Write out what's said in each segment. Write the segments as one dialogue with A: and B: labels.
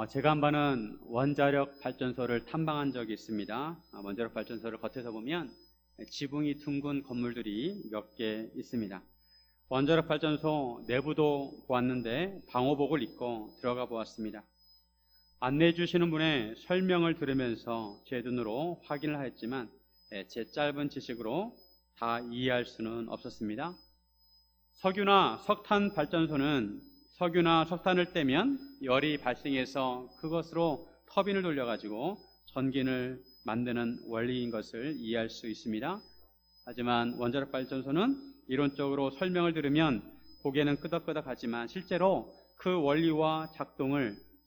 A: 제가 한 번은 원자력 발전소를 탐방한 적이 있습니다. 원자력 발전소를 겉에서 보면 지붕이 둥근 건물들이 몇 개 있습니다. 원자력 발전소 내부도 보았는데 방호복을 입고 들어가 보았습니다. 안내해 주시는 분의 설명을 들으면서 제 눈으로 확인을 하였지만 제 짧은 지식으로 다 이해할 수는 없었습니다. 석유나 석탄 발전소는 석유나 석탄을 떼면 열이 발생해서 그것으로 터빈을 돌려가지고 전기를 만드는 원리인 것을 이해할 수 있습니다. 하지만 원자력 발전소는 이론적으로 설명을 들으면 고개는 끄덕끄덕하지만 실제로 그 원리와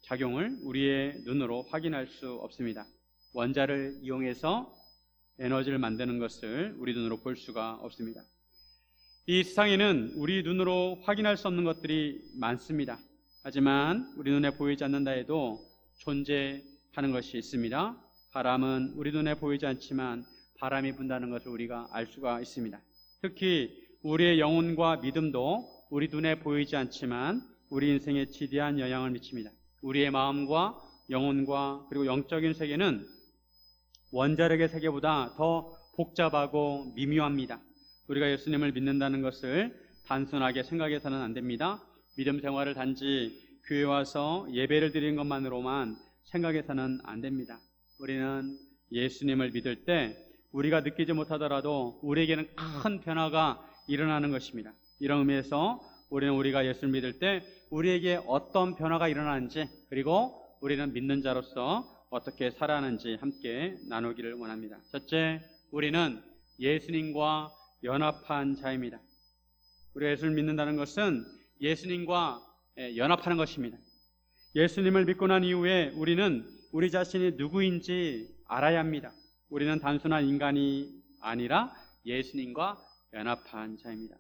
A: 작용을 우리의 눈으로 확인할 수 없습니다. 원자를 이용해서 에너지를 만드는 것을 우리 눈으로 볼 수가 없습니다. 이 세상에는 우리 눈으로 확인할 수 없는 것들이 많습니다. 하지만 우리 눈에 보이지 않는다 해도 존재하는 것이 있습니다. 바람은 우리 눈에 보이지 않지만 바람이 분다는 것을 우리가 알 수가 있습니다. 특히 우리의 영혼과 믿음도 우리 눈에 보이지 않지만 우리 인생에 지대한 영향을 미칩니다. 우리의 마음과 영혼과 그리고 영적인 세계는 원자력의 세계보다 더 복잡하고 미묘합니다. 우리가 예수님을 믿는다는 것을 단순하게 생각해서는 안 됩니다. 믿음 생활을 단지 교회 와서 예배를 드리는 것만으로만 생각해서는 안 됩니다. 우리는 예수님을 믿을 때 우리가 느끼지 못하더라도 우리에게는 큰 변화가 일어나는 것입니다. 이런 의미에서 우리가 예수를 믿을 때 우리에게 어떤 변화가 일어나는지, 그리고 우리는 믿는 자로서 어떻게 살아가는지 함께 나누기를 원합니다. 첫째, 우리는 예수님과 연합한 자입니다. 우리가 예수를 믿는다는 것은 예수님과 연합하는 것입니다. 예수님을 믿고 난 이후에 우리는 우리 자신이 누구인지 알아야 합니다. 우리는 단순한 인간이 아니라 예수님과 연합한 자입니다.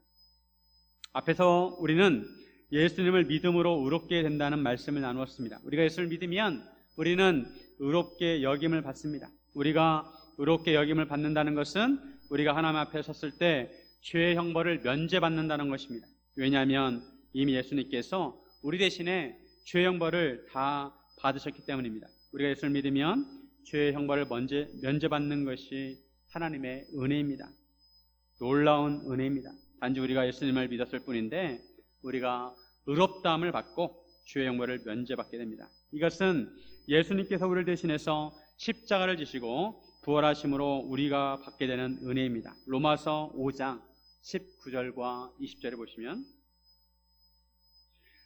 A: 앞에서 우리는 예수님을 믿음으로 의롭게 된다는 말씀을 나누었습니다. 우리가 예수를 믿으면 우리는 의롭게 여김을 받습니다. 우리가 의롭게 여김을 받는다는 것은 우리가 하나님 앞에 섰을 때 죄의 형벌을 면제받는다는 것입니다. 왜냐하면 이미 예수님께서 우리 대신에 죄의 형벌을 다 받으셨기 때문입니다. 우리가 예수를 믿으면 죄의 형벌을 면제받는 것이 하나님의 은혜입니다. 놀라운 은혜입니다. 단지 우리가 예수님을 믿었을 뿐인데 우리가 의롭다함을 받고 죄의 형벌을 면제받게 됩니다. 이것은 예수님께서 우리를 대신해서 십자가를 지시고 부활하심으로 우리가 받게 되는 은혜입니다. 로마서 5장 19절과 20절에 보시면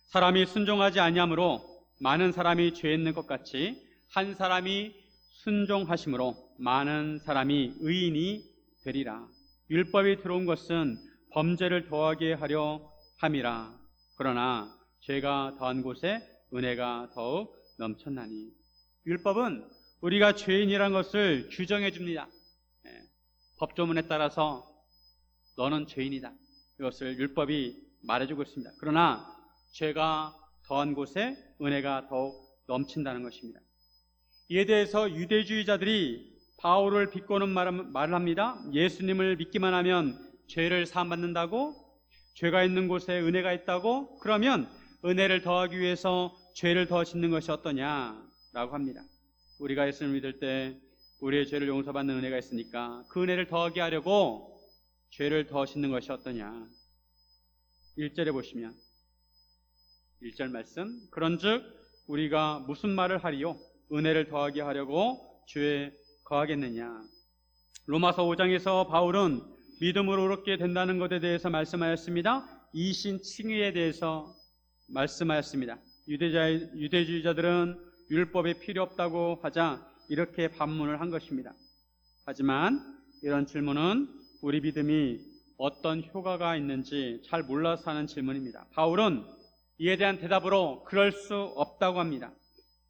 A: 사람이 순종하지 아니함으로 많은 사람이 죄 있는 것 같이 한 사람이 순종하심으로 많은 사람이 의인이 되리라. 율법이 들어온 것은 범죄를 더하게 하려 함이라. 그러나 죄가 더한 곳에 은혜가 더욱 넘쳤나니. 율법은 우리가 죄인이라는 것을 규정해 줍니다. 법조문에 따라서 너는 죄인이다. 이것을 율법이 말해주고 있습니다. 그러나 죄가 더한 곳에 은혜가 더욱 넘친다는 것입니다. 이에 대해서 유대주의자들이 바울을 비꼬는 말을 합니다. 예수님을 믿기만 하면 죄를 사함받는다고? 죄가 있는 곳에 은혜가 있다고? 그러면 은혜를 더하기 위해서 죄를 더 짓는 것이 어떠냐라고 합니다. 우리가 예수를 믿을 때 우리의 죄를 용서받는 은혜가 있으니까 그 은혜를 더하게 하려고 죄를 더 짓는 것이 어떠냐. 1절에 보시면 1절 말씀, 그런즉 우리가 무슨 말을 하리요? 은혜를 더하게 하려고 죄에 거하겠느냐. 로마서 5장에서 바울은 믿음으로 의롭게 된다는 것에 대해서 말씀하였습니다. 이신 칭의에 대해서 말씀하였습니다. 유대주의자들은 율법이 필요 없다고 하자 이렇게 반문을 한 것입니다. 하지만 이런 질문은 우리 믿음이 어떤 효과가 있는지 잘 몰라서 하는 질문입니다. 바울은 이에 대한 대답으로 그럴 수 없다고 합니다.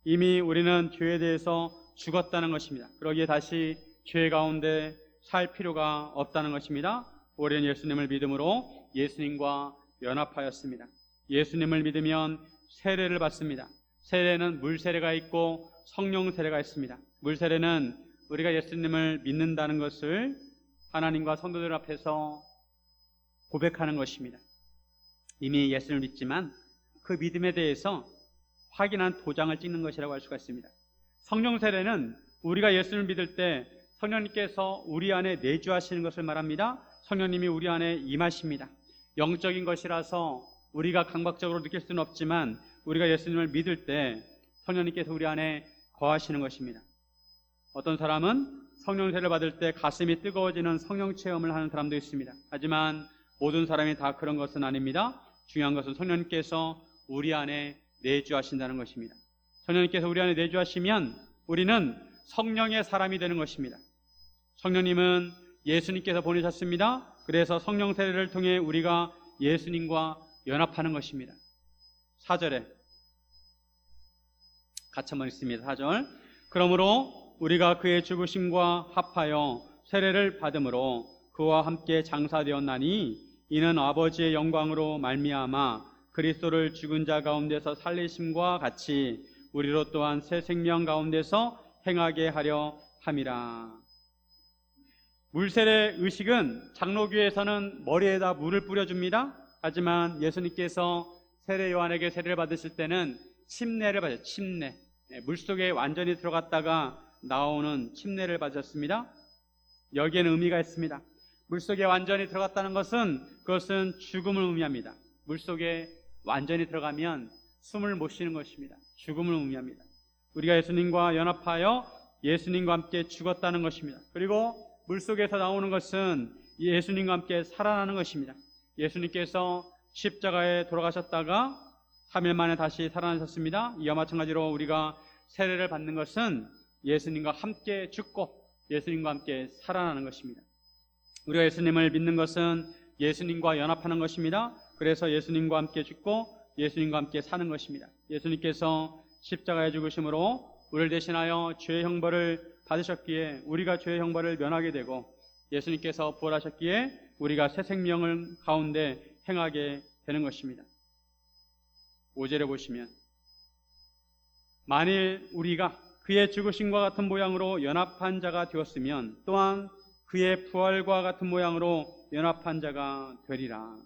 A: 이미 우리는 죄에 대해서 죽었다는 것입니다. 그러기에 다시 죄 가운데 살 필요가 없다는 것입니다. 우리는 예수님을 믿음으로 예수님과 연합하였습니다. 예수님을 믿으면 세례를 받습니다. 세례는 물 세례가 있고 성령 세례가 있습니다. 물 세례는 우리가 예수님을 믿는다는 것을 하나님과 성도들 앞에서 고백하는 것입니다. 이미 예수를 믿지만 그 믿음에 대해서 확인한 도장을 찍는 것이라고 할 수가 있습니다. 성령 세례는 우리가 예수를 믿을 때 성령님께서 우리 안에 내주하시는 것을 말합니다. 성령님이 우리 안에 임하십니다. 영적인 것이라서 우리가 감각적으로 느낄 수는 없지만 우리가 예수님을 믿을 때 성령님께서 우리 안에 거하시는 것입니다. 어떤 사람은 성령 세례를 받을 때 가슴이 뜨거워지는 성령 체험을 하는 사람도 있습니다. 하지만 모든 사람이 다 그런 것은 아닙니다. 중요한 것은 성령님께서 우리 안에 내주하신다는 것입니다. 성령님께서 우리 안에 내주하시면 우리는 성령의 사람이 되는 것입니다. 성령님은 예수님께서 보내셨습니다. 그래서 성령 세례를 통해 우리가 예수님과 연합하는 것입니다. 4절에 같이 한번 읽습니다. 4절. 그러므로 우리가 그의 죽으심과 합하여 세례를 받음으로 그와 함께 장사되었나니 이는 아버지의 영광으로 말미암아 그리스도를 죽은 자 가운데서 살리심과 같이 우리로 또한 새 생명 가운데서 행하게 하려 함이라. 물세례 의식은 장로교에서는 머리에다 물을 뿌려줍니다. 하지만 예수님께서 세례 요한에게 세례를 받으실 때는 침례를 받으셨죠. 침례. 물속에 완전히 들어갔다가 나오는 침례를 받으셨습니다. 여기에는 의미가 있습니다. 물속에 완전히 들어갔다는 것은 그것은 죽음을 의미합니다. 물속에 완전히 들어가면 숨을 못 쉬는 것입니다. 죽음을 의미합니다. 우리가 예수님과 연합하여 예수님과 함께 죽었다는 것입니다. 그리고 물속에서 나오는 것은 예수님과 함께 살아나는 것입니다. 예수님께서 십자가에 돌아가셨다가 3일 만에 다시 살아나셨습니다. 이와 마찬가지로 우리가 세례를 받는 것은 예수님과 함께 죽고 예수님과 함께 살아나는 것입니다. 우리가 예수님을 믿는 것은 예수님과 연합하는 것입니다. 그래서 예수님과 함께 죽고 예수님과 함께 사는 것입니다. 예수님께서 십자가에 죽으심으로 우리를 대신하여 죄의 형벌을 받으셨기에 우리가 죄의 형벌을 면하게 되고 예수님께서 부활하셨기에 우리가 새 생명을 가운데 행하게 되는 것입니다. 5절에 보시면 만일 우리가 그의 죽으심과 같은 모양으로 연합한 자가 되었으면 또한 그의 부활과 같은 모양으로 연합한 자가 되리라.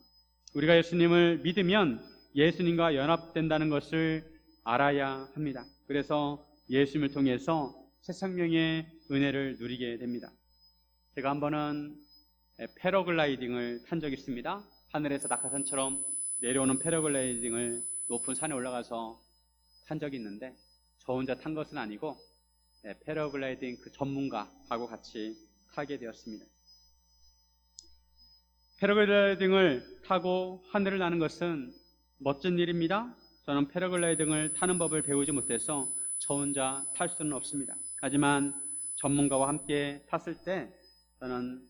A: 우리가 예수님을 믿으면 예수님과 연합된다는 것을 알아야 합니다. 그래서 예수님을 통해서 새 생명의 은혜를 누리게 됩니다. 제가 한 번은 패러글라이딩을 탄 적이 있습니다. 하늘에서 낙하산처럼 내려오는 패러글라이딩을 높은 산에 올라가서 탄 적이 있는데 저 혼자 탄 것은 아니고 패러글라이딩 그 전문가하고 같이 타게 되었습니다. 패러글라이딩을 타고 하늘을 나는 것은 멋진 일입니다. 저는 패러글라이딩을 타는 법을 배우지 못해서 저 혼자 탈 수는 없습니다. 하지만 전문가와 함께 탔을 때 저는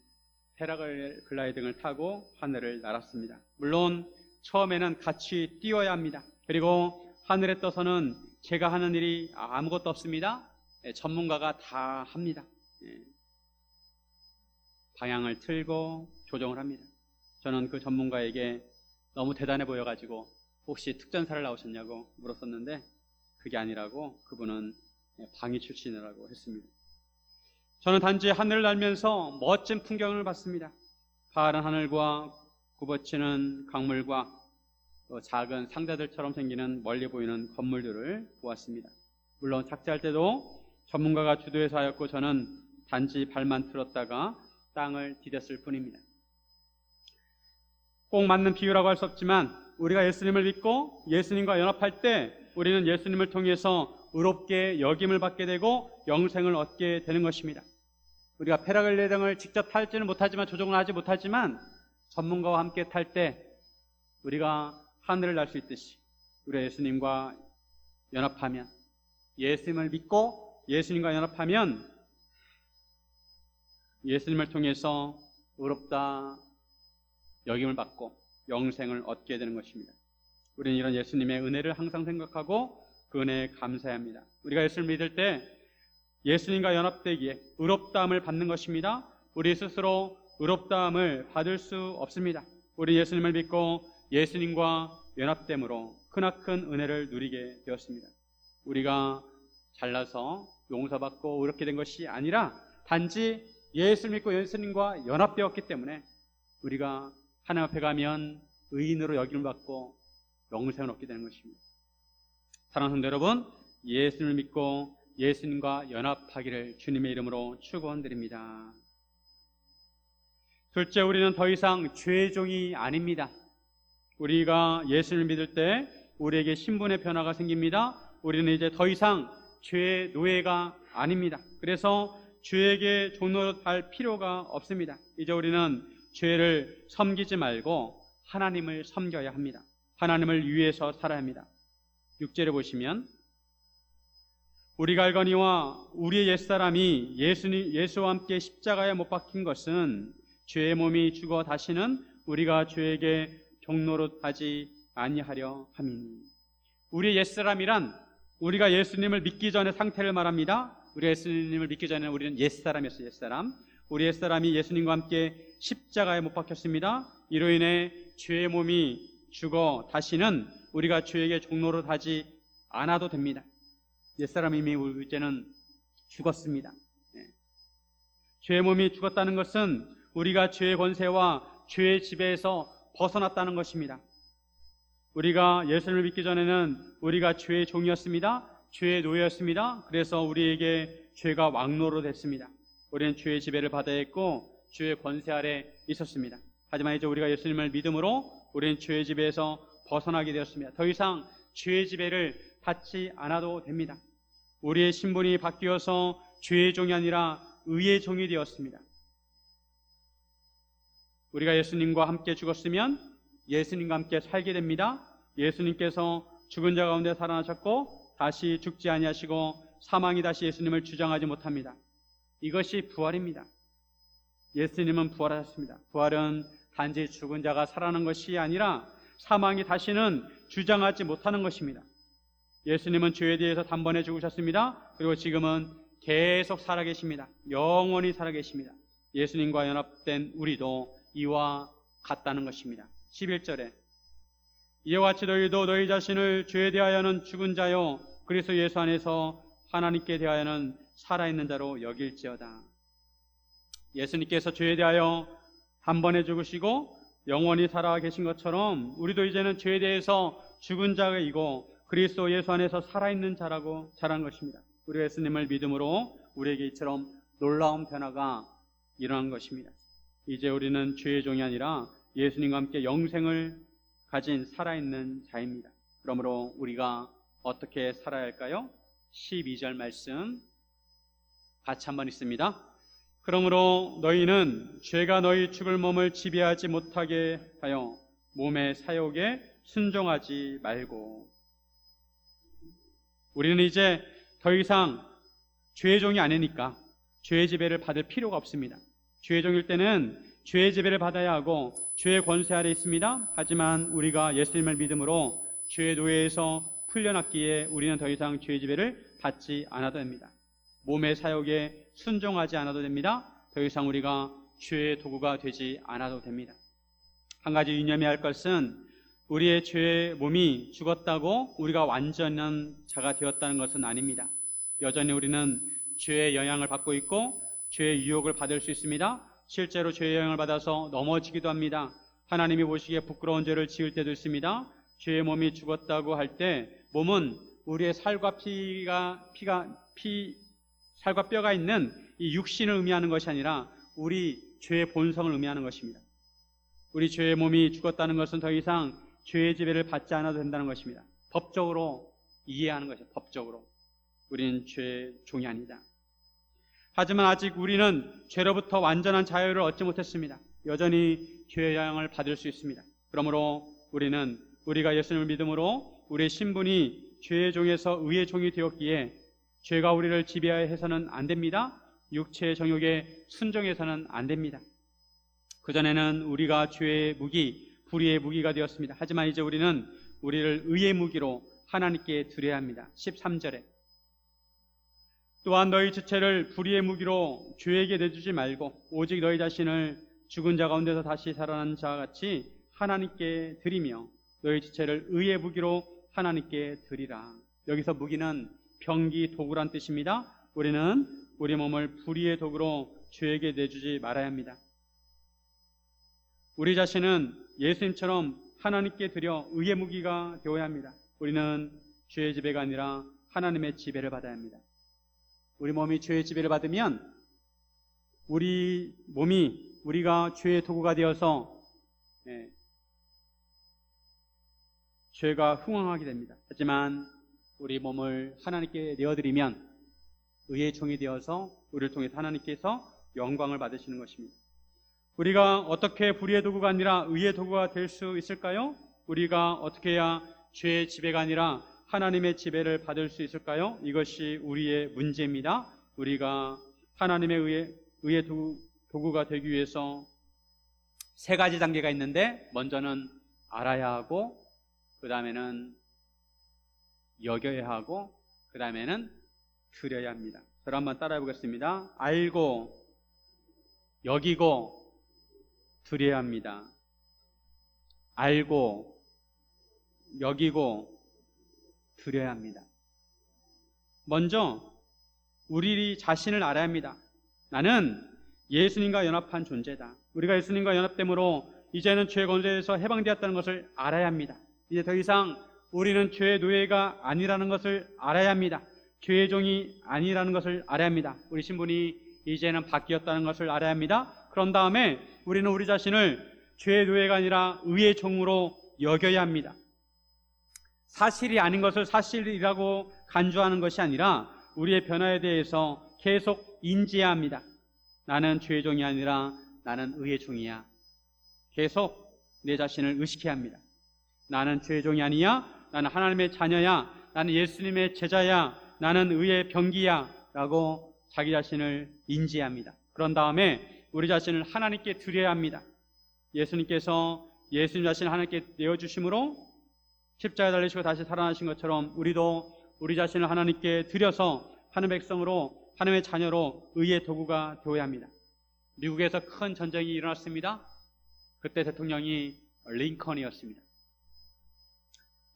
A: 패러글라이딩을 타고 하늘을 날았습니다. 물론 처음에는 같이 뛰어야 합니다. 그리고 하늘에 떠서는 제가 하는 일이 아무것도 없습니다. 전문가가 다 합니다. 방향을 틀고 조정을 합니다. 저는 그 전문가에게 너무 대단해 보여가지고 혹시 특전사를 나오셨냐고 물었었는데 그게 아니라고 그분은 방위 출신이라고 했습니다. 저는 단지 하늘을 날면서 멋진 풍경을 봤습니다. 파란 하늘과 굽어치는 강물과 작은 상자들처럼 생기는 멀리 보이는 건물들을 보았습니다. 물론 착지할 때도 전문가가 주도해서 하였고 저는 단지 발만 틀었다가 땅을 디뎠을 뿐입니다. 꼭 맞는 비유라고 할 수 없지만 우리가 예수님을 믿고 예수님과 연합할 때 우리는 예수님을 통해서 의롭게 여김을 받게 되고 영생을 얻게 되는 것입니다. 우리가 패러글라이딩을 직접 탈지는 못하지만 조종을 하지 못하지만 전문가와 함께 탈 때 우리가 하늘을 날 수 있듯이 우리가 예수님과 연합하면 예수님을 믿고 예수님과 연합하면 예수님을 통해서 의롭다 여김을 받고 영생을 얻게 되는 것입니다. 우리는 이런 예수님의 은혜를 항상 생각하고 그 은혜에 감사해야 합니다. 우리가 예수를 믿을 때 예수님과 연합되기에 의롭다함을 받는 것입니다. 우리 스스로 의롭다함을 받을 수 없습니다. 우리 예수님을 믿고 예수님과 연합됨으로 크나큰 은혜를 누리게 되었습니다. 우리가 잘나서 용서받고 의롭게 된 것이 아니라 단지 예수를 믿고 예수님과 연합되었기 때문에 우리가 하나님 앞에 가면 의인으로 여김을 받고 영생을 얻게 되는 것입니다. 사랑하는 성도 여러분, 예수님을 믿고 예수님과 연합하기를 주님의 이름으로 축원드립니다. 둘째, 우리는 더 이상 죄의 종이 아닙니다. 우리가 예수님을 믿을 때 우리에게 신분의 변화가 생깁니다. 우리는 이제 더 이상 죄의 노예가 아닙니다. 그래서 죄에게 종노릇할 필요가 없습니다. 이제 우리는 죄를 섬기지 말고 하나님을 섬겨야 합니다. 하나님을 위해서 살아야 합니다. 6절에 보시면 우리가 알거니와 우리의 옛사람이 예수와 함께 십자가에 못 박힌 것은 죄의 몸이 죽어 다시는 우리가 죄에게 종노릇하지 아니하려 함이니. 우리의 옛사람이란 우리가 예수님을 믿기 전의 상태를 말합니다. 우리 예수님을 믿기 전에는 우리는 옛사람이었어요. 옛사람. 우리 옛사람이 예수님과 함께 십자가에 못 박혔습니다. 이로 인해 죄의 몸이 죽어 다시는 우리가 죄에게 종노릇하지 않아도 됩니다. 옛사람이 이미 이제는 죽었습니다. 죄의 몸이 죽었다는 것은 우리가 죄의 권세와 죄의 지배에서 벗어났다는 것입니다. 우리가 예수님을 믿기 전에는 우리가 죄의 종이었습니다. 죄의 노예였습니다. 그래서 우리에게 죄가 왕노릇했습니다. 우리는 죄의 지배를 받아야 했고 죄의 권세 아래 있었습니다. 하지만 이제 우리가 예수님을 믿음으로 우리는 죄의 지배에서 벗어나게 되었습니다. 더 이상 죄의 지배를 받지 않아도 됩니다. 우리의 신분이 바뀌어서 죄의 종이 아니라 의의 종이 되었습니다. 우리가 예수님과 함께 죽었으면 예수님과 함께 살게 됩니다. 예수님께서 죽은 자 가운데 살아나셨고 다시 죽지 아니하시고 사망이 다시 예수님을 주장하지 못합니다. 이것이 부활입니다. 예수님은 부활하셨습니다. 부활은 단지 죽은 자가 살아나는 것이 아니라 사망이 다시는 주장하지 못하는 것입니다. 예수님은 죄에 대해서 단번에 죽으셨습니다. 그리고 지금은 계속 살아계십니다. 영원히 살아계십니다. 예수님과 연합된 우리도 이와 같다는 것입니다. 11절에 이와 같이 너희도 너희 자신을 죄에 대하여는 죽은 자요 그리스도 예수 안에서 하나님께 대하여는 살아있는 자로 여길지어다. 예수님께서 죄에 대하여 단번에 죽으시고 영원히 살아계신 것처럼 우리도 이제는 죄에 대해서 죽은 자이고 그리스도 예수 안에서 살아있는 자라고 자란 것입니다. 우리 예수님을 믿음으로 우리에게 이처럼 놀라운 변화가 일어난 것입니다. 이제 우리는 죄의 종이 아니라 예수님과 함께 영생을 가진 살아있는 자입니다. 그러므로 우리가 어떻게 살아야 할까요? 12절 말씀 같이 한번 읽습니다. 그러므로 너희는 죄가 너희 죽을 몸을 지배하지 못하게 하여 몸의 사욕에 순종하지 말고. 우리는 이제 더 이상 죄의 종이 아니니까 죄의 지배를 받을 필요가 없습니다. 죄의 종일 때는 죄의 지배를 받아야 하고 죄의 권세 아래 있습니다. 하지만 우리가 예수님을 믿음으로 죄의 노예에서 풀려났기에 우리는 더 이상 죄의 지배를 받지 않아도 됩니다. 몸의 사욕에 순종하지 않아도 됩니다. 더 이상 우리가 죄의 도구가 되지 않아도 됩니다. 한 가지 유념해야 할 것은 우리의 죄의 몸이 죽었다고 우리가 완전한 자가 되었다는 것은 아닙니다. 여전히 우리는 죄의 영향을 받고 있고 죄의 유혹을 받을 수 있습니다. 실제로 죄의 영향을 받아서 넘어지기도 합니다. 하나님이 보시기에 부끄러운 죄를 지을 때도 있습니다. 죄의 몸이 죽었다고 할 때 몸은 우리의 살과 살과 뼈가 있는 이 육신을 의미하는 것이 아니라 우리 죄의 본성을 의미하는 것입니다. 우리 죄의 몸이 죽었다는 것은 더 이상 죄의 지배를 받지 않아도 된다는 것입니다. 법적으로 이해하는 것이죠. 법적으로. 우리는 죄의 종이 아니다. 하지만 아직 우리는 죄로부터 완전한 자유를 얻지 못했습니다. 여전히 죄의 영향을 받을 수 있습니다. 그러므로 우리는 우리가 예수님을 믿음으로 우리의 신분이 죄의 종에서 의의 종이 되었기에 죄가 우리를 지배해서는 안 됩니다. 육체의 정욕에 순종해서는 안 됩니다. 그전에는 우리가 죄의 무기, 불의의 무기가 되었습니다. 하지만 이제 우리는 우리를 의의 무기로 하나님께 드려야 합니다. 13절에 또한 너희 지체를 불의의 무기로 죄에게 내주지 말고 오직 너희 자신을 죽은 자 가운데서 다시 살아난 자와 같이 하나님께 드리며 너희 지체를 의의 무기로 하나님께 드리라. 여기서 무기는 병기, 도구란 뜻입니다. 우리는 우리 몸을 불의의 도구로 죄에게 내주지 말아야 합니다. 우리 자신은 예수님처럼 하나님께 드려 의의 무기가 되어야 합니다. 우리는 죄의 지배가 아니라 하나님의 지배를 받아야 합니다. 우리 몸이 죄의 지배를 받으면 우리가 죄의 도구가 되어서 죄가 흥황하게 됩니다. 하지만 우리 몸을 하나님께 내어드리면 의의 종이 되어서 우리를 통해서 하나님께서 영광을 받으시는 것입니다. 우리가 어떻게 불의의 도구가 아니라 의의 도구가 될 수 있을까요? 우리가 어떻게 해야 죄의 지배가 아니라 하나님의 지배를 받을 수 있을까요? 이것이 우리의 문제입니다. 우리가 하나님의 의의 도구가 되기 위해서 세 가지 단계가 있는데, 먼저는 알아야 하고, 그 다음에는 여겨야 하고, 그 다음에는 드려야 합니다. 저를 한번 따라해 보겠습니다. 알고, 여기고, 드려야 합니다. 알고, 여기고, 드려야 합니다. 먼저 우리 자신을 알아야 합니다. 나는 예수님과 연합한 존재다. 우리가 예수님과 연합됨으로 이제는 죄의 권세에서 해방되었다는 것을 알아야 합니다. 이제 더 이상 우리는 죄의 노예가 아니라는 것을 알아야 합니다. 죄의 종이 아니라는 것을 알아야 합니다. 우리 신분이 이제는 바뀌었다는 것을 알아야 합니다. 그런 다음에 우리는 우리 자신을 죄의 노예가 아니라 의의 종으로 여겨야 합니다. 사실이 아닌 것을 사실이라고 간주하는 것이 아니라 우리의 변화에 대해서 계속 인지해야 합니다. 나는 죄의 종이 아니라 나는 의의 종이야. 계속 내 자신을 의식해야 합니다. 나는 죄의 종이 아니야. 나는 하나님의 자녀야. 나는 예수님의 제자야. 나는 의의 병기야. 라고 자기 자신을 인지해야 합니다. 그런 다음에 우리 자신을 하나님께 드려야 합니다. 예수님께서 예수님 자신을 하나님께 내어주심으로 십자가에 달리시고 다시 살아나신 것처럼 우리도 우리 자신을 하나님께 드려서 하나님의 백성으로, 하나님의 자녀로 의의 도구가 되어야 합니다. 미국에서 큰 전쟁이 일어났습니다. 그때 대통령이 링컨이었습니다.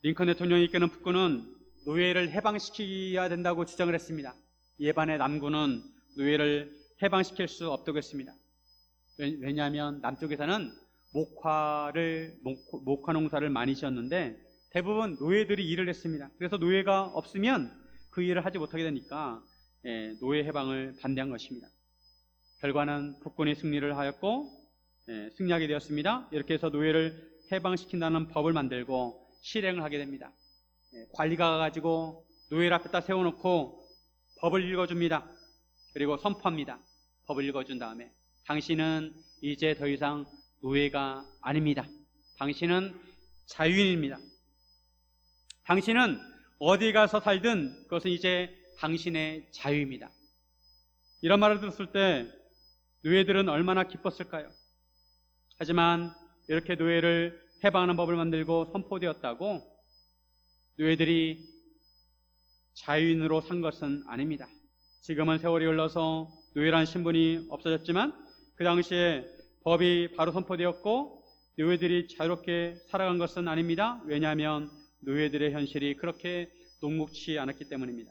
A: 링컨 대통령이 이끄는 북군은 노예를 해방시켜야 된다고 주장을 했습니다. 이에 반해 남군은 노예를 해방시킬 수 없다고 했습니다. 왜냐하면 남쪽에서는 목화 농사를 많이 지었는데 대부분 노예들이 일을 했습니다. 그래서 노예가 없으면 그 일을 하지 못하게 되니까 노예 해방을 반대한 것입니다. 결과는 북군이 승리를 하였고 승리하게 되었습니다. 이렇게 해서 노예를 해방시킨다는 법을 만들고 실행을 하게 됩니다. 관리가 가가지고 노예를 앞에다 세워놓고 법을 읽어줍니다. 그리고 선포합니다. 법을 읽어준 다음에 당신은 이제 더 이상 노예가 아닙니다. 당신은 자유인입니다. 당신은 어디 가서 살든 그것은 이제 당신의 자유입니다. 이런 말을 들었을 때 노예들은 얼마나 기뻤을까요? 하지만 이렇게 노예를 해방하는 법을 만들고 선포되었다고 노예들이 자유인으로 산 것은 아닙니다. 지금은 세월이 흘러서 노예라는 신분이 없어졌지만 그 당시에 법이 바로 선포되었고 노예들이 자유롭게 살아간 것은 아닙니다. 왜냐하면 노예들의 현실이 그렇게 녹록치 않았기 때문입니다.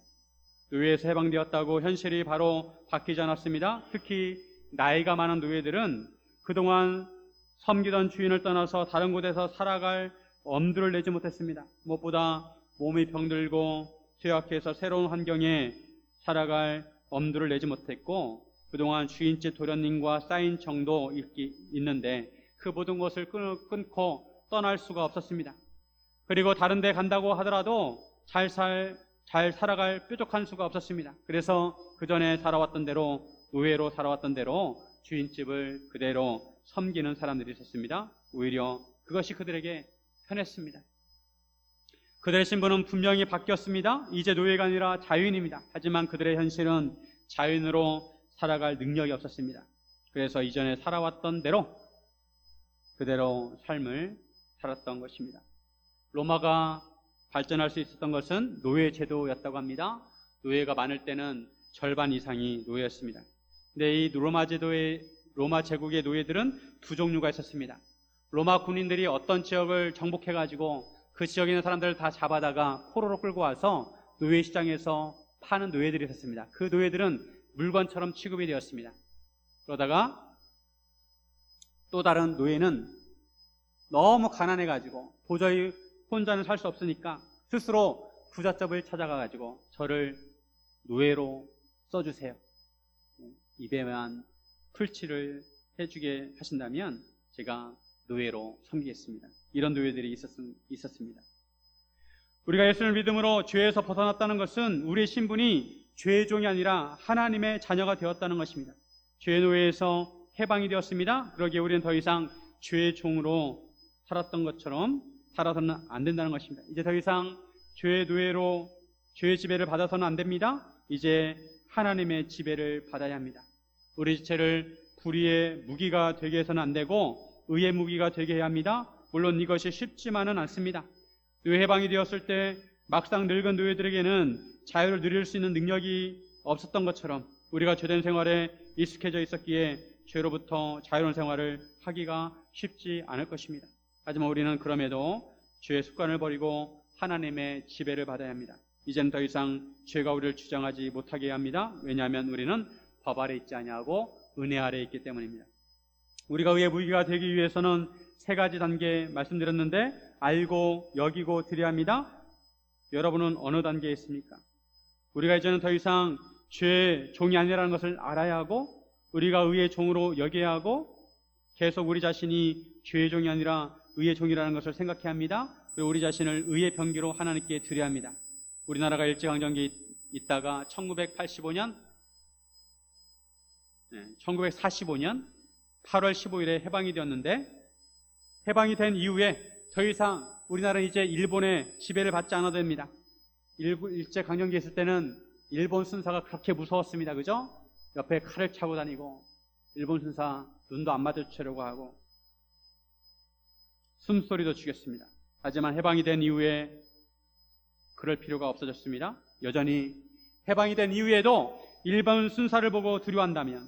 A: 노예에서 해방되었다고 현실이 바로 바뀌지 않았습니다. 특히 나이가 많은 노예들은 그동안 섬기던 주인을 떠나서 다른 곳에서 살아갈 엄두를 내지 못했습니다. 무엇보다 몸이 병들고 퇴학해서 새로운 환경에 살아갈 엄두를 내지 못했고 그동안 주인집 도련님과 쌓인 정도 있는데 그 모든 것을 끊고 떠날 수가 없었습니다. 그리고 다른 데 간다고 하더라도 잘 살아갈 뾰족한 수가 없었습니다. 그래서 그 전에 살아왔던 대로 노예로 살아왔던 대로 주인집을 그대로 섬기는 사람들이 있었습니다. 오히려 그것이 그들에게 편했습니다. 그들의 신분은 분명히 바뀌었습니다. 이제 노예가 아니라 자유인입니다. 하지만 그들의 현실은 자유인으로 살아갈 능력이 없었습니다. 그래서 이전에 살아왔던 대로 그대로 삶을 살았던 것입니다. 로마가 발전할 수 있었던 것은 노예 제도였다고 합니다. 노예가 많을 때는 절반 이상이 노예였습니다. 근데 이 로마 제국의 노예들은 두 종류가 있었습니다. 로마 군인들이 어떤 지역을 정복해가지고 그 지역에 있는 사람들을 다 잡아다가 포로로 끌고 와서 노예 시장에서 파는 노예들이 있었습니다. 그 노예들은 물건처럼 취급이 되었습니다. 그러다가 또 다른 노예는 너무 가난해가지고 도저히 혼자는 살 수 없으니까 스스로 부잣집을 찾아가가지고 저를 노예로 써주세요. 입에만 풀칠을 해주게 하신다면 제가 노예로 섬기겠습니다. 이런 노예들이 있었습니다. 우리가 예수를 믿음으로 죄에서 벗어났다는 것은 우리의 신분이 죄의 종이 아니라 하나님의 자녀가 되었다는 것입니다. 죄의 노예에서 해방이 되었습니다. 그러기에 우리는 더 이상 죄의 종으로 살았던 것처럼 살아서는 안 된다는 것입니다. 이제 더 이상 죄의 노예로 죄의 지배를 받아서는 안 됩니다. 이제 하나님의 지배를 받아야 합니다. 우리 지체를 불의의 무기가 되게 해서는 안 되고 의의 무기가 되게 해야 합니다. 물론 이것이 쉽지만은 않습니다. 노예 해방이 되었을 때 막상 늙은 노예들에게는 자유를 누릴 수 있는 능력이 없었던 것처럼 우리가 죄된 생활에 익숙해져 있었기에 죄로부터 자유로운 생활을 하기가 쉽지 않을 것입니다. 하지만 우리는 그럼에도 죄의 습관을 버리고 하나님의 지배를 받아야 합니다. 이제는 더 이상 죄가 우리를 주장하지 못하게 해야 합니다. 왜냐하면 우리는 법 아래 있지 아니하고 은혜 아래 있기 때문입니다. 우리가 의의 무기가 되기 위해서는 세 가지 단계 말씀드렸는데 알고 여기고 드려야 합니다. 여러분은 어느 단계에 있습니까? 우리가 이제는 더 이상 죄의 종이 아니라는 것을 알아야 하고 우리가 의의 종으로 여겨야 하고 계속 우리 자신이 죄의 종이 아니라 의의 종이라는 것을 생각해야 합니다. 그리고 우리 자신을 의의 병기로 하나님께 드려야 합니다. 우리나라가 일제강점기에 있다가 1945년 8월 15일에 해방이 되었는데 해방이 된 이후에 더 이상 우리나라는 이제 일본의 지배를 받지 않아도 됩니다. 일제강점기에 있을 때는 일본 순사가 그렇게 무서웠습니다. 그죠? 옆에 칼을 차고 다니고 일본 순사 눈도 안 마주치려고 하고 숨소리도 죽였습니다. 하지만 해방이 된 이후에 그럴 필요가 없어졌습니다. 여전히 해방이 된 이후에도 일본 순사를 보고 두려워한다면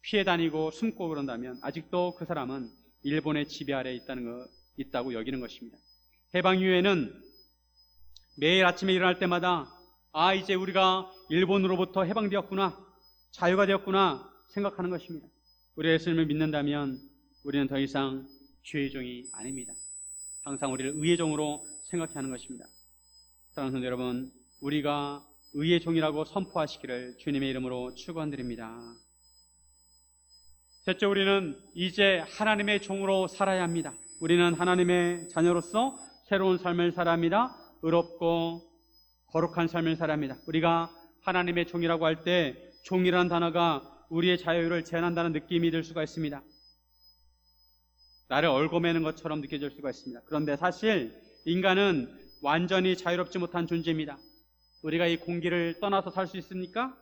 A: 피해 다니고 숨고 그런다면 아직도 그 사람은 일본의 지배 아래에 있다고 여기는 것입니다. 해방 이후에는 매일 아침에 일어날 때마다 이제 우리가 일본으로부터 해방되었구나, 자유가 되었구나 생각하는 것입니다. 우리가 예수님을 믿는다면 우리는 더 이상 죄의 종이 아닙니다. 항상 우리를 의의 종으로 생각해야 하는 것입니다. 사랑하는 성도 여러분, 우리가 의의 종이라고 선포하시기를 주님의 이름으로 축원드립니다. 셋째, 우리는 이제 하나님의 종으로 살아야 합니다. 우리는 하나님의 자녀로서 새로운 삶을 살아야 합니다. 의롭고 거룩한 삶을 살아야 합니다. 우리가 하나님의 종이라고 할 때 종이라는 단어가 우리의 자유를 제한한다는 느낌이 들 수가 있습니다. 나를 얽어매는 것처럼 느껴질 수가 있습니다. 그런데 사실 인간은 완전히 자유롭지 못한 존재입니다. 우리가 이 공기를 떠나서 살 수 있습니까?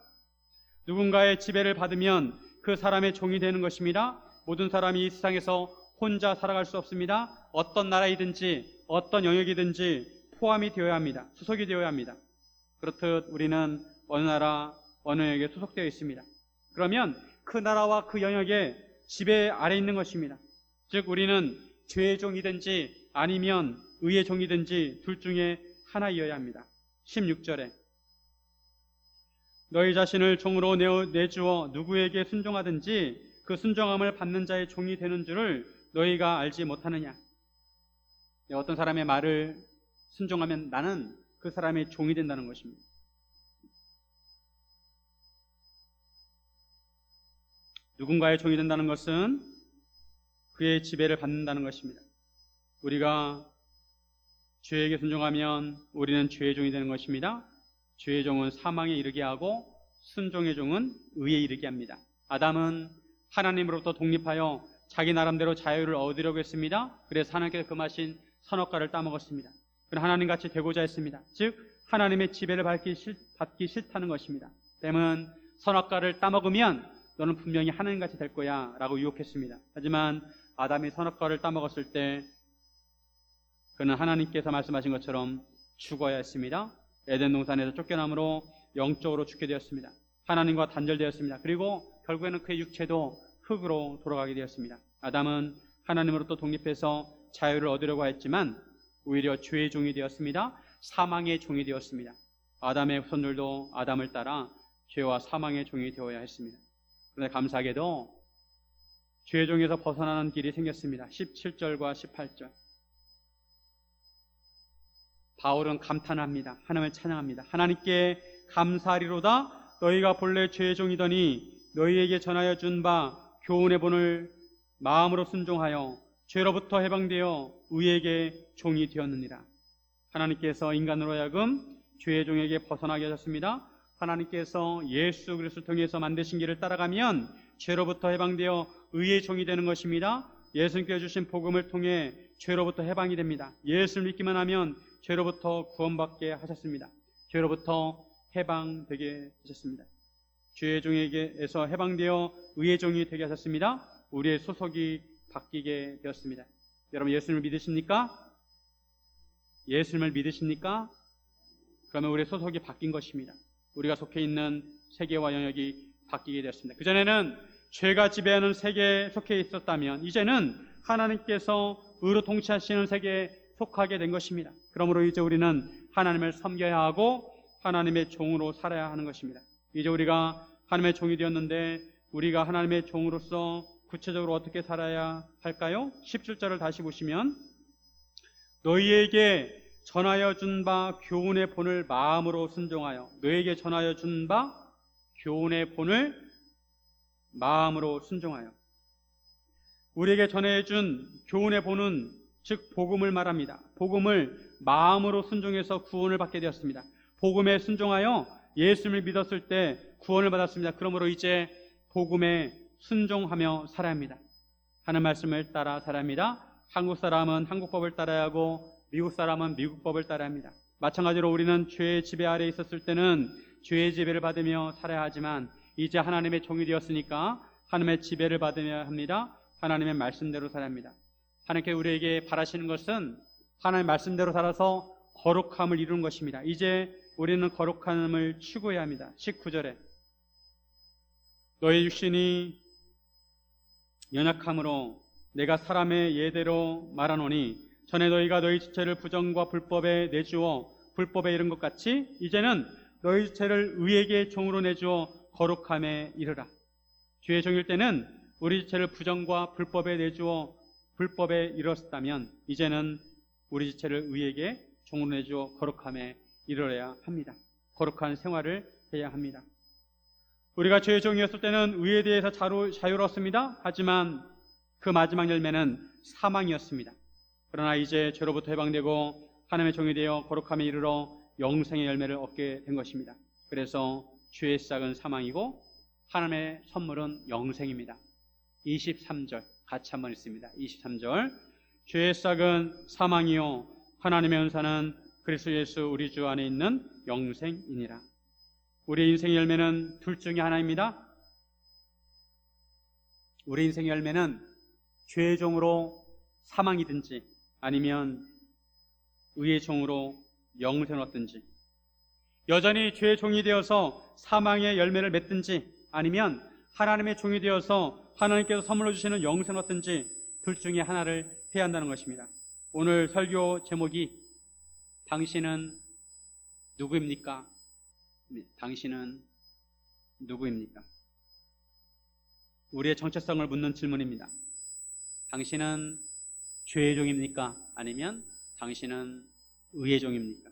A: 누군가의 지배를 받으면 그 사람의 종이 되는 것입니다. 모든 사람이 이 세상에서 혼자 살아갈 수 없습니다. 어떤 나라이든지 어떤 영역이든지 포함이 되어야 합니다. 소속이 되어야 합니다. 그렇듯 우리는 어느 나라 어느 영역에 소속되어 있습니다. 그러면 그 나라와 그 영역의 지배 아래 있는 것입니다. 즉 우리는 죄의 종이든지 아니면 의의 종이든지 둘 중에 하나이어야 합니다. 16절에 너희 자신을 종으로 내주어 누구에게 순종하든지 그 순종함을 받는 자의 종이 되는 줄을 너희가 알지 못하느냐. 어떤 사람의 말을 순종하면 나는 그 사람의 종이 된다는 것입니다. 누군가의 종이 된다는 것은 그의 지배를 받는다는 것입니다. 우리가 죄에게 순종하면 우리는 죄의 종이 되는 것입니다. 죄의 종은 사망에 이르게 하고 순종의 종은 의에 이르게 합니다. 아담은 하나님으로부터 독립하여 자기 나름대로 자유를 얻으려고 했습니다. 그래서 하나님께서 금하신 선악과를 따먹었습니다. 그는 하나님같이 되고자 했습니다. 즉 하나님의 지배를 받기 싫다는 것입니다. 때문에 선악과를 따먹으면 너는 분명히 하나님같이 될 거야 라고 유혹했습니다. 하지만 아담이 선악과를 따먹었을 때 그는 하나님께서 말씀하신 것처럼 죽어야 했습니다. 에덴 동산에서 쫓겨남으로 영적으로 죽게 되었습니다. 하나님과 단절되었습니다. 그리고 결국에는 그의 육체도 흙으로 돌아가게 되었습니다. 아담은 하나님으로부터 독립해서 자유를 얻으려고 했지만 오히려 죄의 종이 되었습니다. 사망의 종이 되었습니다. 아담의 후손들도 아담을 따라 죄와 사망의 종이 되어야 했습니다. 그런데 감사하게도 죄의 종에서 벗어나는 길이 생겼습니다. 17절과 18절. 바울은 감탄합니다. 하나님을 찬양합니다. 하나님께 감사하리로다. 너희가 본래 죄의 종이더니 너희에게 전하여 준 바 교훈의 본을 마음으로 순종하여 죄로부터 해방되어 의에게 종이 되었느니라. 하나님께서 인간으로 하여금 죄의 종에게 벗어나게 하셨습니다. 하나님께서 예수 그리스도를 통해서 만드신 길을 따라가면 죄로부터 해방되어 의의 종이 되는 것입니다. 예수님께 주신 복음을 통해 죄로부터 해방이 됩니다. 예수를 믿기만 하면 죄로부터 구원받게 하셨습니다. 죄로부터 해방되게 하셨습니다. 죄의 종에게서 해방되어 의의 종이 되게 하셨습니다. 우리의 소속이 바뀌게 되었습니다. 여러분 예수님을 믿으십니까? 예수님을 믿으십니까? 그러면 우리의 소속이 바뀐 것입니다. 우리가 속해 있는 세계와 영역이 바뀌게 되었습니다. 그전에는 죄가 지배하는 세계에 속해 있었다면 이제는 하나님께서 의로 통치하시는 세계에 속하게 된 것입니다. 그러므로 이제 우리는 하나님을 섬겨야 하고 하나님의 종으로 살아야 하는 것입니다. 이제 우리가 하나님의 종이 되었는데 우리가 하나님의 종으로서 구체적으로 어떻게 살아야 할까요? 17절을 다시 보시면 너희에게 전하여 준 바 교훈의 본을 마음으로 순종하여 너희에게 전하여 준 바 교훈의 본을 마음으로 순종하여 우리에게 전해준 교훈의 본은 즉 복음을 말합니다. 복음을 마음으로 순종해서 구원을 받게 되었습니다. 복음에 순종하여 예수님을 믿었을 때 구원을 받았습니다. 그러므로 이제 복음에 순종하며 살아야 합니다. 하는 말씀을 따라 살아야 합니다. 한국 사람은 한국법을 따라야 하고 미국 사람은 미국법을 따라야 합니다. 마찬가지로 우리는 죄의 지배 아래에 있었을 때는 죄의 지배를 받으며 살아야 하지만 이제 하나님의 종이 되었으니까 하나님의 지배를 받으며 합니다. 하나님의 말씀대로 살아야 합니다. 하나님께 우리에게 바라시는 것은 하나님의 말씀대로 살아서 거룩함을 이루는 것입니다. 이제 우리는 거룩함을 추구해야 합니다. 19절에 너희 육신이 연약함으로 내가 사람의 예대로 말하노니 전에 너희가 너희 지체를 부정과 불법에 내주어 불법에 이른 것 같이 이제는 너희 지체를 의에게 종으로 내주어 거룩함에 이르라. 죄의 종일 때는 우리 지체를 부정과 불법에 내주어 불법에 이뤘다면 이제는 우리 지체를 의에게 종으로 내주어 거룩함에 이르러야 합니다. 거룩한 생활을 해야 합니다. 우리가 죄의 종이었을 때는 의에 대해서 자유로웠습니다. 하지만 그 마지막 열매는 사망이었습니다. 그러나 이제 죄로부터 해방되고 하나님의 종이 되어 거룩함에 이르러 영생의 열매를 얻게 된 것입니다. 그래서 죄의 시작은 사망이고 하나님의 선물은 영생입니다. 23절 같이 한번 읽습니다. 23절 죄의 시작은 사망이요 하나님의 은사는 그리스도 예수 우리 주 안에 있는 영생이니라. 우리의 인생의 열매는 둘 중에 하나입니다. 우리 인생의 열매는 죄의 종으로 사망이든지 아니면 의의 종으로 영생을 얻든지 여전히 죄의 종이 되어서 사망의 열매를 맺든지 아니면 하나님의 종이 되어서 하나님께서 선물로 주시는 영생을 얻든지 둘 중에 하나를 해야 한다는 것입니다. 오늘 설교 제목이 당신은 누구입니까? 당신은 누구입니까? 우리의 정체성을 묻는 질문입니다. 당신은 죄의 종입니까? 아니면 당신은 의의 종입니까?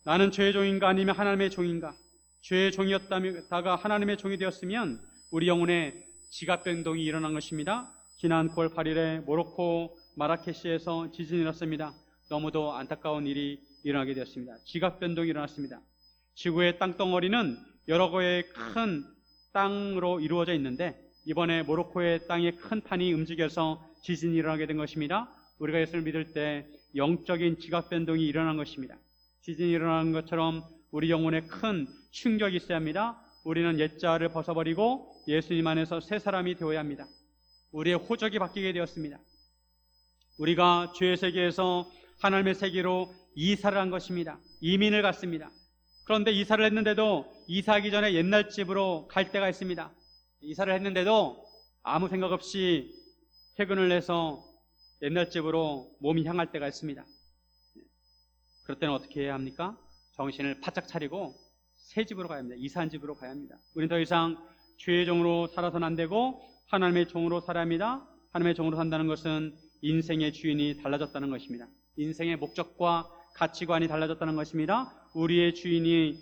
A: 나는 죄의 종인가 아니면 하나님의 종인가? 죄의 종이었다가 하나님의 종이 되었으면 우리 영혼에 지각 변동이 일어난 것입니다. 지난 9월 8일에 모로코 마라케시에서 지진이 일어났습니다. 너무도 안타까운 일이 일어나게 되었습니다. 지각 변동이 일어났습니다. 지구의 땅덩어리는 여러 개의 큰 땅으로 이루어져 있는데 이번에 모로코의 땅의 큰 판이 움직여서 지진이 일어나게 된 것입니다. 우리가 예수를 믿을 때 영적인 지각 변동이 일어난 것입니다. 지진이 일어나는 것처럼 우리 영혼에 큰 충격이 있어야 합니다. 우리는 옛자를 벗어버리고 예수님 안에서 새 사람이 되어야 합니다. 우리의 호적이 바뀌게 되었습니다. 우리가 죄의 세계에서 하나님의 세계로 이사를 한 것입니다. 이민을 갔습니다. 그런데 이사를 했는데도 이사하기 전에 옛날 집으로 갈 때가 있습니다. 이사를 했는데도 아무 생각 없이 퇴근을 해서 옛날 집으로 몸이 향할 때가 있습니다. 그럴 때는 어떻게 해야 합니까? 정신을 바짝 차리고 새 집으로 가야 합니다. 이사한 집으로 가야 합니다. 우리는 더 이상 죄의 종으로 살아서는 안 되고 하나님의 종으로 살아야 합니다. 하나님의 종으로 산다는 것은 인생의 주인이 달라졌다는 것입니다. 인생의 목적과 가치관이 달라졌다는 것입니다. 우리의 주인이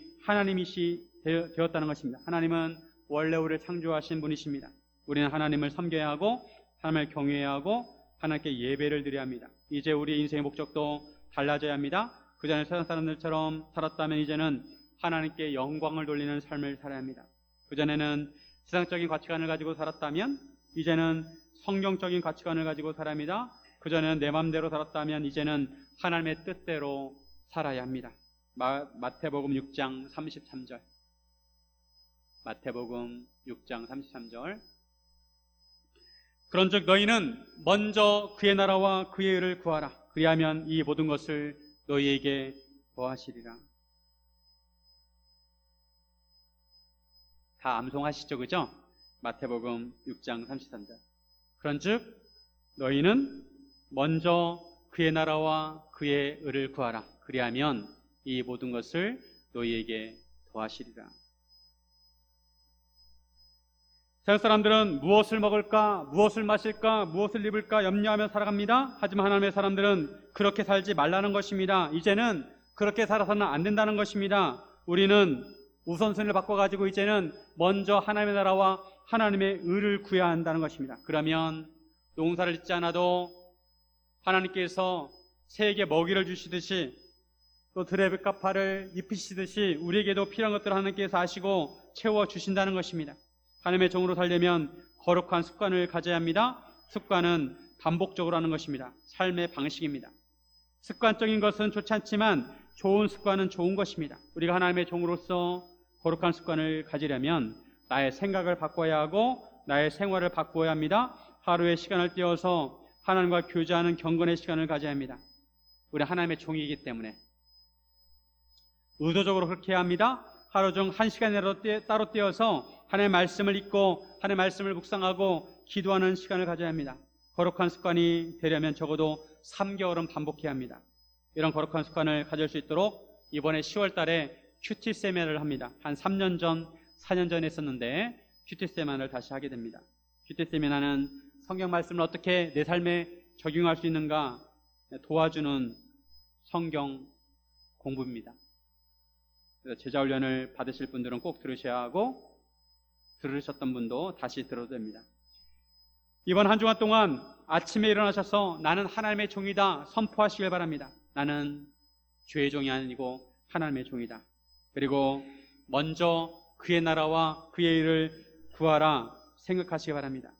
A: 되었다는 것입니다. 하나님은 원래 우리를 창조하신 분이십니다. 우리는 하나님을 섬겨야 하고 하나님을 경외해야 하고 하나님께 예배를 드려야 합니다. 이제 우리의 인생의 목적도 달라져야 합니다. 그전에 세상 사람들처럼 살았다면 이제는 하나님께 영광을 돌리는 삶을 살아야 합니다. 그전에는 세상적인 가치관을 가지고 살았다면 이제는 성경적인 가치관을 가지고 살아야 합니다. 그전에는 내 마음대로 살았다면 이제는 하나님의 뜻대로 살아야 합니다. 마태복음 6장 33절. 마태복음 6장 33절. 그런즉 너희는 먼저 그의 나라와 그의 의를 구하라. 그리하면 이 모든 것을 너희에게 더하시리라. 다 암송하시죠, 그죠? 마태복음 6장 33절. 그런즉 너희는 먼저 그의 나라와 그의 의를 구하라. 그리하면 이 모든 것을 너희에게 더하시리라. 세상 사람들은 무엇을 먹을까, 무엇을 마실까, 무엇을 입을까 염려하며 살아갑니다. 하지만 하나님의 사람들은 그렇게 살지 말라는 것입니다. 이제는 그렇게 살아서는 안 된다는 것입니다. 우리는 우선순위를 바꿔가지고 이제는 먼저 하나님의 나라와 하나님의 의를 구해야 한다는 것입니다. 그러면 농사를 짓지 않아도 하나님께서 새에게 먹이를 주시듯이 또 들의 값파를 입히시듯이 우리에게도 필요한 것들을 하나님께서 아시고 채워주신다는 것입니다. 하나님의 종으로 살려면 거룩한 습관을 가져야 합니다. 습관은 반복적으로 하는 것입니다. 삶의 방식입니다. 습관적인 것은 좋지 않지만 좋은 습관은 좋은 것입니다. 우리가 하나님의 종으로서 거룩한 습관을 가지려면 나의 생각을 바꿔야 하고 나의 생활을 바꾸어야 합니다. 하루의 시간을 떼어서 하나님과 교제하는 경건의 시간을 가져야 합니다. 우리 하나님의 종이기 때문에 의도적으로 그렇게 해야 합니다. 하루 중 1시간이라도 따로 떼어서 하나님의 말씀을 읽고 하나님의 말씀을 묵상하고 기도하는 시간을 가져야 합니다. 거룩한 습관이 되려면 적어도 3개월은 반복해야 합니다. 이런 거룩한 습관을 가질 수 있도록 이번에 10월 달에 큐티 세미나를 합니다. 한 3년 전, 4년 전에 했었는데 큐티 세미나를 다시 하게 됩니다. 큐티 세미나는 성경 말씀을 어떻게 내 삶에 적용할 수 있는가 도와주는 성경 공부입니다. 그래서 제자훈련을 받으실 분들은 꼭 들으셔야 하고 들으셨던 분도 다시 들어도 됩니다. 이번 한 주간 동안 아침에 일어나셔서 나는 하나님의 종이다 선포하시길 바랍니다. 나는 죄의 종이 아니고 하나님의 종이다. 그리고 먼저 그의 나라와 그의 일을 구하라 생각하시기 바랍니다.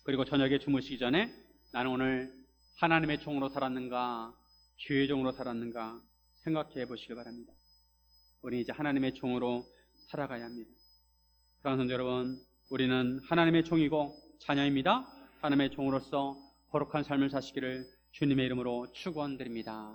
A: 그리고 저녁에 주무시기 전에 나는 오늘 하나님의 종으로 살았는가 죄의 종으로 살았는가 생각해 보시기 바랍니다. 우리 이제 하나님의 종으로 살아가야 합니다. 사랑하는 성도 여러분, 우리는 하나님의 종이고 자녀입니다. 하나님의 종으로서 거룩한 삶을 사시기를 주님의 이름으로 축원드립니다.